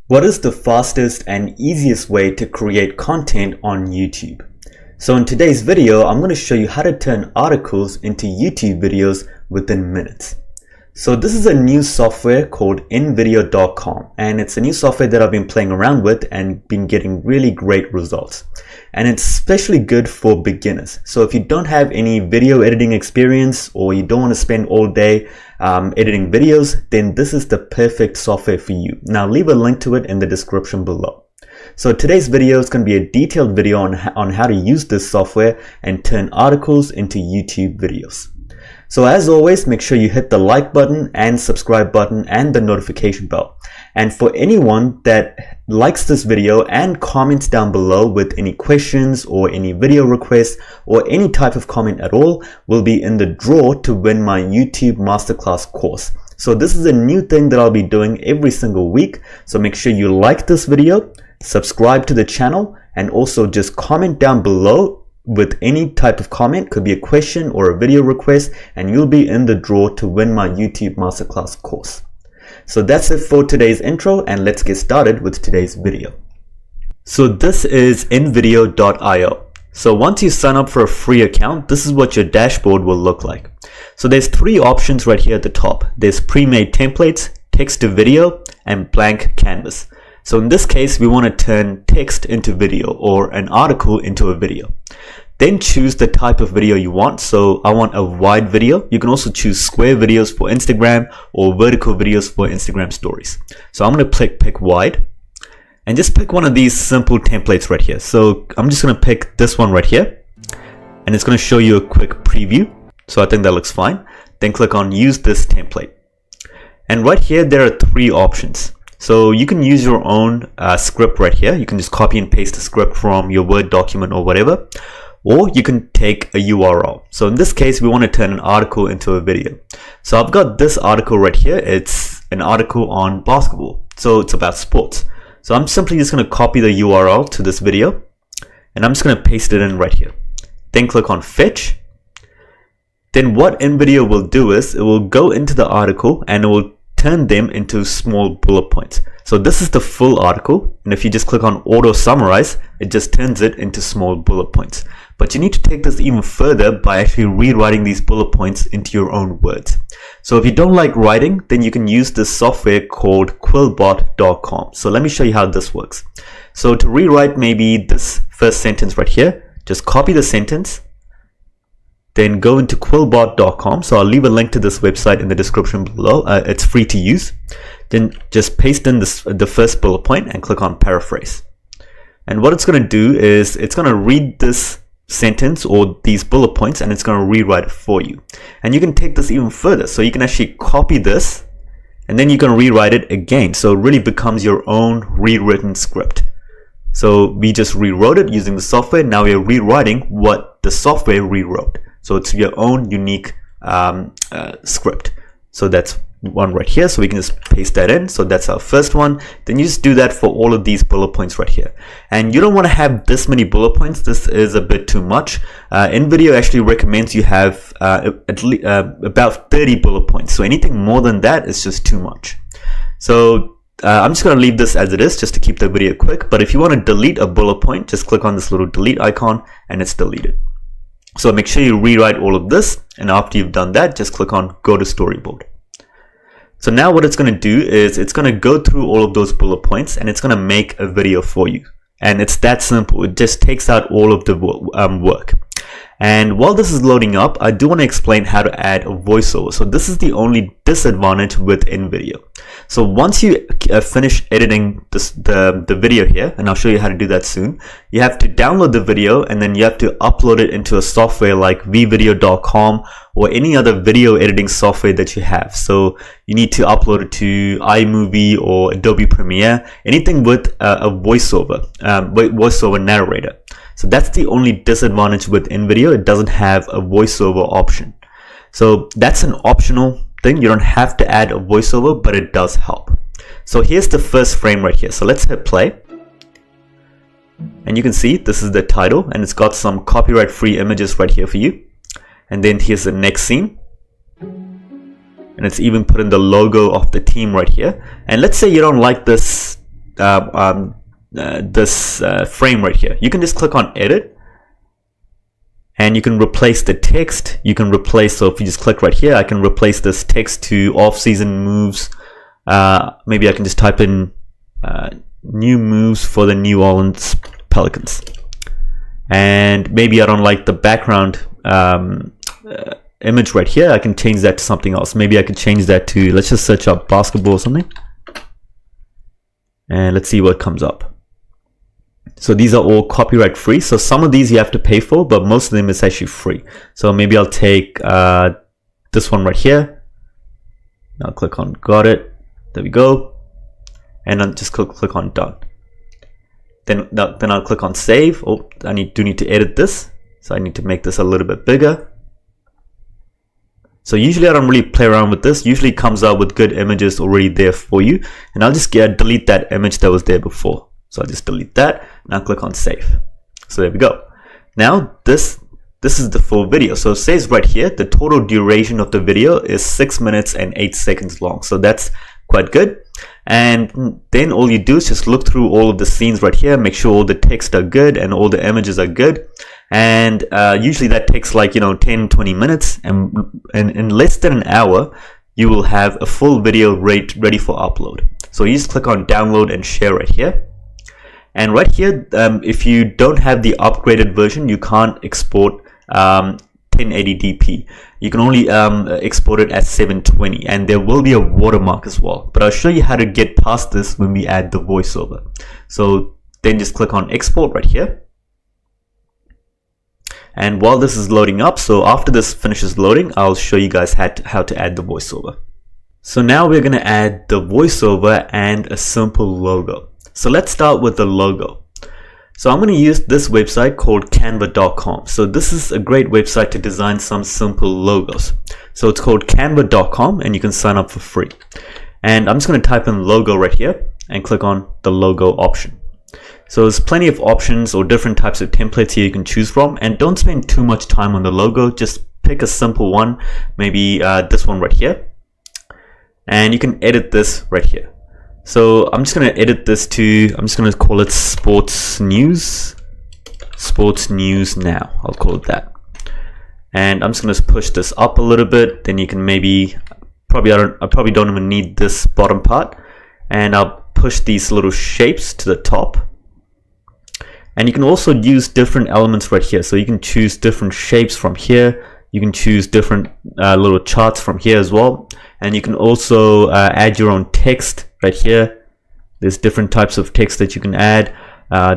What is the fastest and easiest way to create content on YouTube? So in today's video, I'm going to show you how to turn articles into YouTube videos within minutes. So this is a new software called nvideo.com, and it's a new software that I've been playing around with and been getting really great results. And it's especially good for beginners. So if you don't have any video editing experience or you don't want to spend all day editing videos, then this is the perfect software for you. Now leave a link to it in the description below. So today's video is going to be a detailed video on how to use this software and turn articles into YouTube videos. So as always, make sure you hit the like button and subscribe button and the notification bell. And for anyone that likes this video and comments down below with any questions or any video requests or any type of comment at all, will be in the draw to win my YouTube Masterclass course. So this is a new thing that I'll be doing every single week. So make sure you like this video, subscribe to the channel, and also just comment down below with any type of comment. Could be a question or a video request, and you'll be in the draw to win my YouTube Masterclass course. So that's it for today's intro, and let's get started with today's video. So this is nvideo.io. So once you sign up for a free account, this is what your dashboard will look like. So there's three options right here at the top. There's pre-made templates, text to video, and blank canvas. So in this case, we want to turn text into video or an article into a video. Then choose the type of video you want. So I want a wide video. You can also choose square videos for Instagram or vertical videos for Instagram stories. So I'm going to pick wide and just pick one of these simple templates right here. So I'm just going to pick this one right here, and it's going to show you a quick preview. So I think that looks fine. Then click on use this template. And right here, there are three options. So you can use your own script right here. You can just copy and paste the script from your Word document or whatever. Or you can take a URL. So in this case, we want to turn an article into a video. So I've got this article right here. It's an article on basketball. So it's about sports. So I'm simply just going to copy the URL to this video, and I'm just going to paste it in right here. Then click on fetch. Then what nvideo will do is it will go into the article and it will turn them into small bullet points. So this is the full article, and if you just click on auto summarize, it just turns it into small bullet points. But you need to take this even further by actually rewriting these bullet points into your own words. So if you don't like writing, then you can use this software called quillbot.com. So let me show you how this works. So to rewrite maybe this first sentence right here, just copy the sentence, then go into quillbot.com. So I'll leave a link to this website in the description below. It's free to use. Then just paste in the first bullet point and click on paraphrase. And what it's going to do is it's going to read this sentence or these bullet points, and it's going to rewrite it for you. And you can take this even further. So you can actually copy this, and then you can rewrite it again. So it really becomes your own rewritten script. So we just rewrote it using the software. Now we're rewriting what the software rewrote. So it's your own unique script. So that's one right here. So we can just paste that in. So that's our first one. Then you just do that for all of these bullet points right here. And you don't want to have this many bullet points. This is a bit too much. nvideo actually recommends you have at least about 30 bullet points. So anything more than that is just too much. So I'm just going to leave this as it is just to keep the video quick. But if you want to delete a bullet point, just click on this little delete icon and it's deleted. So make sure you rewrite all of this, and after you've done that, just click on go to storyboard. So now what it's going to do is it's going to go through all of those bullet points and it's going to make a video for you. And it's that simple. It just takes out all of the work. And while this is loading up, I do want to explain how to add a voiceover. So this is the only disadvantage with nvideo. So once you finish editing the video here, and I'll show you how to do that soon, you have to download the video and then you have to upload it into a software like vvideo.com or any other video editing software that you have. So you need to upload it to iMovie or Adobe Premiere, anything with a voiceover narrator. So that's the only disadvantage with nvideo. It doesn't have a voiceover option. So that's an optional thing. You don't have to add a voiceover, but it does help. So here's the first frame right here. So let's hit play. And you can see this is the title, and it's got some copyright free images right here for you. And then here's the next scene. And it's even put in the logo of the team right here. And let's say you don't like this this frame right here. You can just click on edit, and you can replace the text. You can replace, so if you just click right here, I can replace this text to off-season moves. Maybe I can just type in new moves for the New Orleans Pelicans. And maybe I don't like the background image right here. I can change that to something else. Maybe I could change that to, let's just search up basketball or something. And let's see what comes up. So these are all copyright free. So some of these you have to pay for, but most of them is actually free. So maybe I'll take this one right here. I'll click on got it. There we go. And I'll just click on done. Then I'll click on save. Oh, I do need to edit this. So I need to make this a little bit bigger. So usually I don't really play around with this. Usually it comes out with good images already there for you. And I'll just delete that image that was there before. So I'll just delete that and I'll click on save. So there we go. Now this is the full video. So it says right here, the total duration of the video is 6 minutes and 8 seconds long. So that's quite good. And then all you do is just look through all of the scenes right here, make sure all the text are good and all the images are good. And usually that takes like 10-20 minutes, and in less than an hour you will have a full video ready for upload. So you just click on download and share right here. And right here, if you don't have the upgraded version, you can't export 1080p. You can only export it at 720, and there will be a watermark as well. But I'll show you how to get past this when we add the voiceover. So then just click on export right here. And while this is loading up, so after this finishes loading, I'll show you guys how to add the voiceover. So now we're going to add the voiceover and a simple logo. So let's start with the logo. So I'm going to use this website called canva.com. So this is a great website to design some simple logos. So it's called canva.com, and you can sign up for free. And I'm just going to type in logo right here and click on the logo option. So there's plenty of options or different types of templates here you can choose from, and don't spend too much time on the logo. Just pick a simple one, maybe this one right here, and you can edit this right here. So I'm just going to edit this to, I'm just going to call it sports news now. I'll call it that. And I'm just going to push this up a little bit. Then you can maybe, I probably don't even need this bottom part. And I'll push these little shapes to the top. And you can also use different elements right here. So you can choose different shapes from here. You can choose different little charts from here as well. And you can also add your own text right here. There's different types of text that you can add.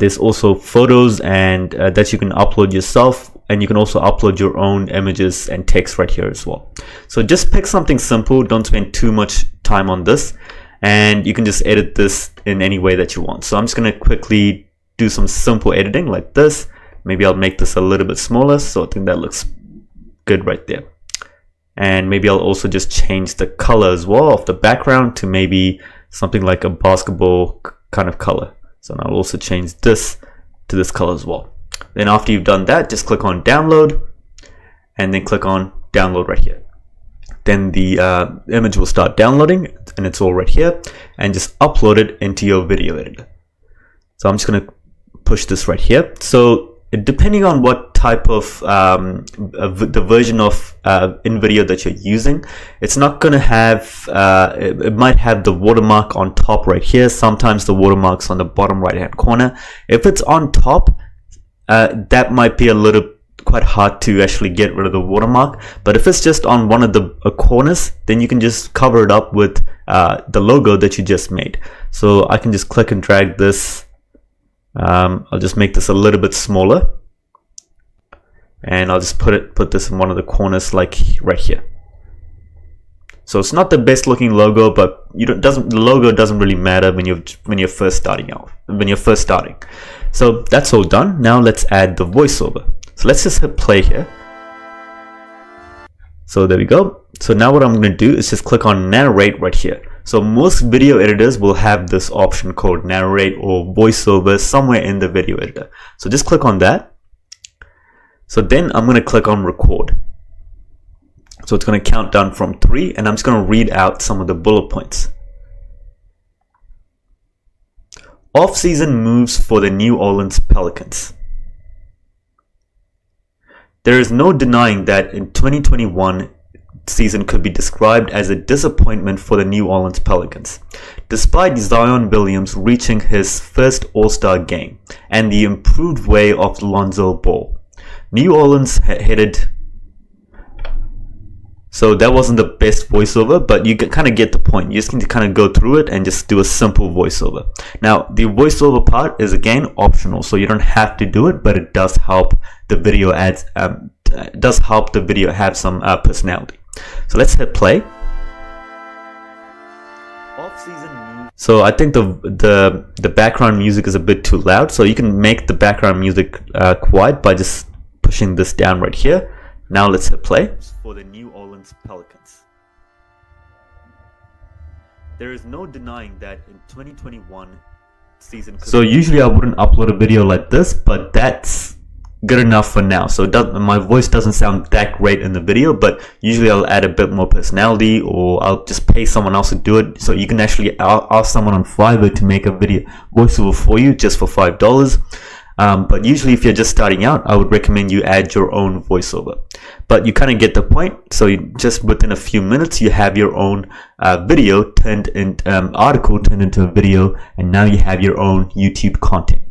There's also photos and that you can upload yourself. And you can also upload your own images and text right here as well. So just pick something simple. Don't spend too much time on this. And you can just edit this in any way that you want. So I'm just going to quickly do some simple editing like this. Maybe I'll make this a little bit smaller, so I think that looks good right there. And maybe I'll also just change the color as well of the background to maybe something like a basketball kind of color. So I'll also change this to this color as well. Then after you've done that, just click on download and then click on download right here. Then the image will start downloading, and it's all right here, and just upload it into your video editor. So I'm just going to push this right here. So depending on what type of the version of InVideo that you're using, it's not going to have, it might have the watermark on top right here. Sometimes the watermark's on the bottom right hand corner. If it's on top, that might be quite hard to actually get rid of the watermark. But if it's just on one of the corners, then you can just cover it up with the logo that you just made. So I can just click and drag this. I'll just make this a little bit smaller, and I'll just put this in one of the corners, like right here. So it's not the best looking logo, but the logo doesn't really matter when you're first starting out. So that's all done. Now let's add the voiceover. So let's just hit play here. So there we go. So now what I'm going to do is just click on narrate right here. So most video editors will have this option called narrate or voiceover somewhere in the video editor. So just click on that. So then I'm going to click on record. So it's going to count down from 3, and I'm just going to read out some of the bullet points. Off-season moves for the New Orleans Pelicans. There is no denying that in 2021 season could be described as a disappointment for the New Orleans Pelicans. Despite Zion Williams reaching his first All-Star game and the improved way of Lonzo Ball, New Orleans headed. So that wasn't the best voiceover, but you kind of get the point. You just need to kind of go through it and just do a simple voiceover. Now, the voiceover part is again optional, so you don't have to do it, but it does help the video have some personality. So let's hit play. So I think the background music is a bit too loud, so you can make the background music quiet by just pushing this down right here. Now let's hit play. For the New Orleans Pelicans. There is no denying that in 2021 season. So usually I wouldn't upload a video like this, but that's good enough for now. So my voice doesn't sound that great in the video, but usually I'll add a bit more personality, or I'll just pay someone else to do it. So you can actually ask someone on Fiverr to make a video voiceover for you just for $5. But usually if you're just starting out, I would recommend you add your own voiceover. But you kind of get the point. So just within a few minutes, you have your own article turned into a video, and now you have your own YouTube content.